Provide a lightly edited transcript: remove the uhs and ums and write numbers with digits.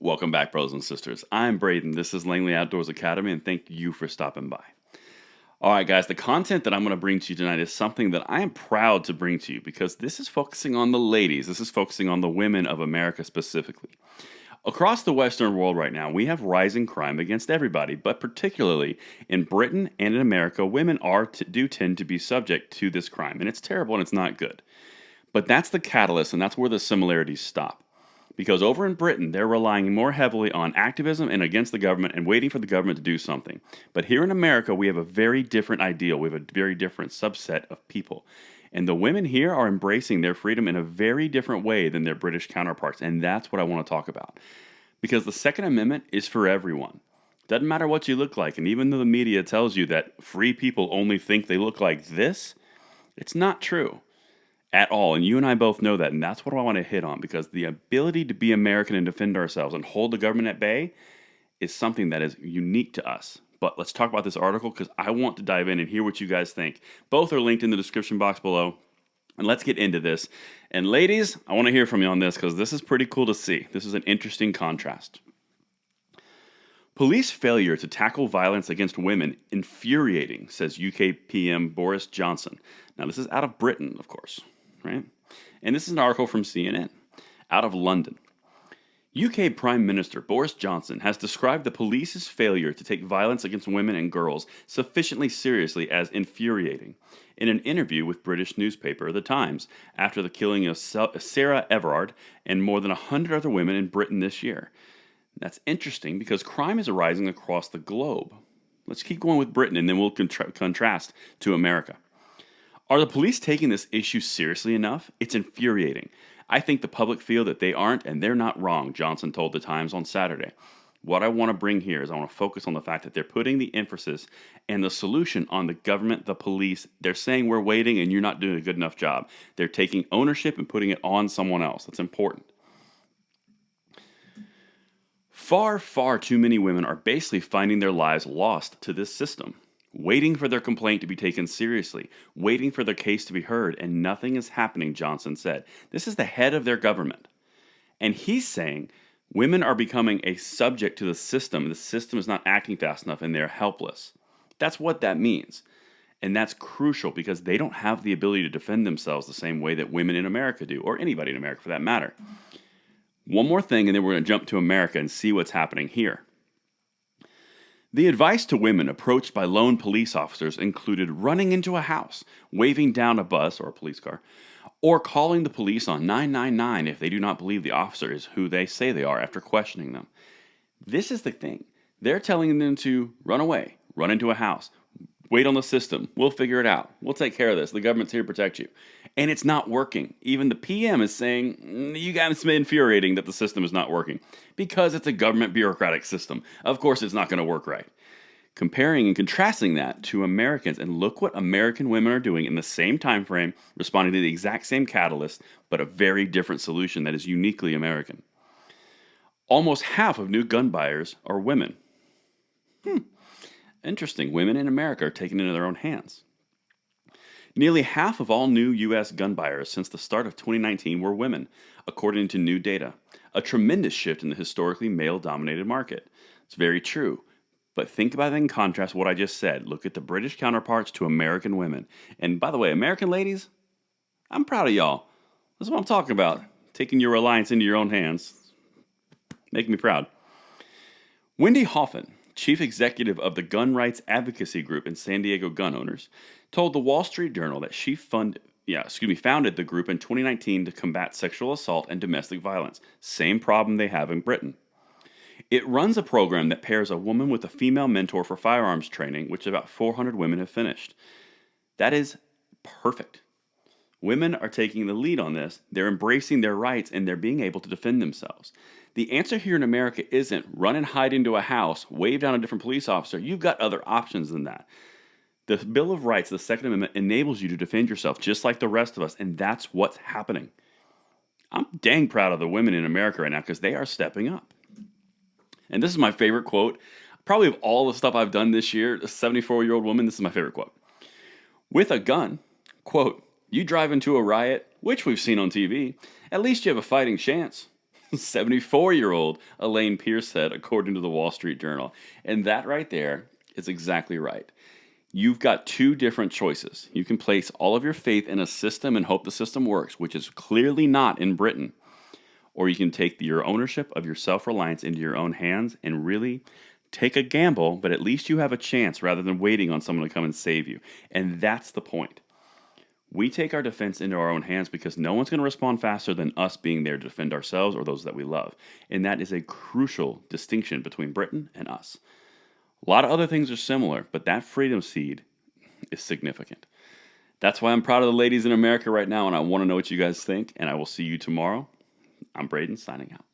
Welcome back, brothers and sisters. I'm Braden. This is Langley Outdoors Academy, and thank you for stopping by. All right, guys, the content that I'm going to bring to you tonight is something that I am proud to bring to you because this is focusing on the ladies. This is focusing on the women of America specifically. Across the Western world right now, we have rising crime against everybody, but particularly in Britain and in America, women do tend to be subject to this crime, and it's terrible and it's not good. But that's the catalyst, and that's where the similarities stop. Because over in Britain, they're relying more heavily on activism and against the government and waiting for the government to do something. But here in America, we have a very different ideal. We have a very different subset of people. And the women here are embracing their freedom in a very different way than their British counterparts. And that's what I want to talk about. Because the Second Amendment is for everyone. Doesn't matter what you look like. And even though the media tells you that free people only think they look like this, it's not true at all. And you and I both know that. And that's what I want to hit on because the ability to be American and defend ourselves and hold the government at bay is something that is unique to us. But let's talk about this article because I want to dive in and hear what you guys think. Both are linked in the description box below. And let's get into this. And ladies, I want to hear from you on this because this is pretty cool to see. This is an interesting contrast. Police failure to tackle violence against women infuriating, says UK PM Boris Johnson. Now, this is out of Britain, of course, right? And this is an article from CNN, out of London. UK Prime Minister Boris Johnson has described the police's failure to take violence against women and girls sufficiently seriously as infuriating in an interview with British newspaper The Times after the killing of Sarah Everard and more than 100 other women in Britain this year. That's interesting because crime is arising across the globe. Let's keep going with Britain and then we'll contrast to America. Are the police taking this issue seriously enough? It's infuriating. I think the public feel that they aren't, and they're not wrong, Johnson told The Times on Saturday. What I want to bring here is I want to focus on the fact that they're putting the emphasis and the solution on the government, the police. They're saying we're waiting and you're not doing a good enough job. They're taking ownership and putting it on someone else. That's important. Far, far too many women are basically finding their lives lost to this system, waiting for their complaint to be taken seriously, waiting for their case to be heard, and nothing is happening, Johnson said. This is the head of their government. And he's saying women are becoming a subject to the system. The system is not acting fast enough and they're helpless. That's what that means. And that's crucial because they don't have the ability to defend themselves the same way that women in America do, or anybody in America for that matter. One more thing, and then we're going to jump to America and see what's happening here. The advice to women approached by lone police officers included running into a house, waving down a bus or a police car, or calling the police on 999 if they do not believe the officer is who they say they are after questioning them. This is the thing. They're telling them to run away, run into a house, wait on the system. We'll figure it out. We'll take care of this. The government's here to protect you. And it's not working. Even the PM is saying, you guys, it's infuriating that the system is not working because it's a government bureaucratic system. Of course, it's not going to work right. Comparing and contrasting that to Americans, and look what American women are doing in the same time frame, responding to the exact same catalyst, but a very different solution that is uniquely American. Almost half of new gun buyers are women. Interesting. Women in America are taking it into their own hands. Nearly half of all new U.S. gun buyers since the start of 2019 were women, according to new data. A tremendous shift in the historically male-dominated market. It's very true. But think about it in contrast to what I just said. Look at the British counterparts to American women. And by the way, American ladies, I'm proud of y'all. That's what I'm talking about. Taking your reliance into your own hands. Making me proud. Wendy Hoffman, chief executive of the gun rights advocacy group in San Diego gun owners, told the Wall Street Journal that she founded the group in 2019 to combat sexual assault and domestic violence. Same problem they have in Britain. It runs a program that pairs a woman with a female mentor for firearms training, which about 400 women have finished. That is perfect. Women are taking the lead on this. They're embracing their rights and they're being able to defend themselves. The answer here in America isn't run and hide into a house, wave down a different police officer. You've got other options than that. The Bill of Rights, the Second Amendment, enables you to defend yourself just like the rest of us, and that's what's happening. I'm dang proud of the women in America right now because they are stepping up. And this is my favorite quote. Probably of all the stuff I've done this year, a 74-year-old woman, this is my favorite quote. With a gun, quote, you drive into a riot, which we've seen on TV, at least you have a fighting chance. 74-year-old Elaine Pierce said, according to the Wall Street Journal. And that right there is exactly right. You've got two different choices. You can place all of your faith in a system and hope the system works, which is clearly not in Britain. Or you can take your ownership of your self-reliance into your own hands and really take a gamble, but at least you have a chance rather than waiting on someone to come and save you. And that's the point. We take our defense into our own hands because no one's going to respond faster than us being there to defend ourselves or those that we love. And that is a crucial distinction between Britain and us. A lot of other things are similar, but that freedom seed is significant. That's why I'm proud of the ladies in America right now, and I want to know what you guys think, and I will see you tomorrow. I'm Braden, signing out.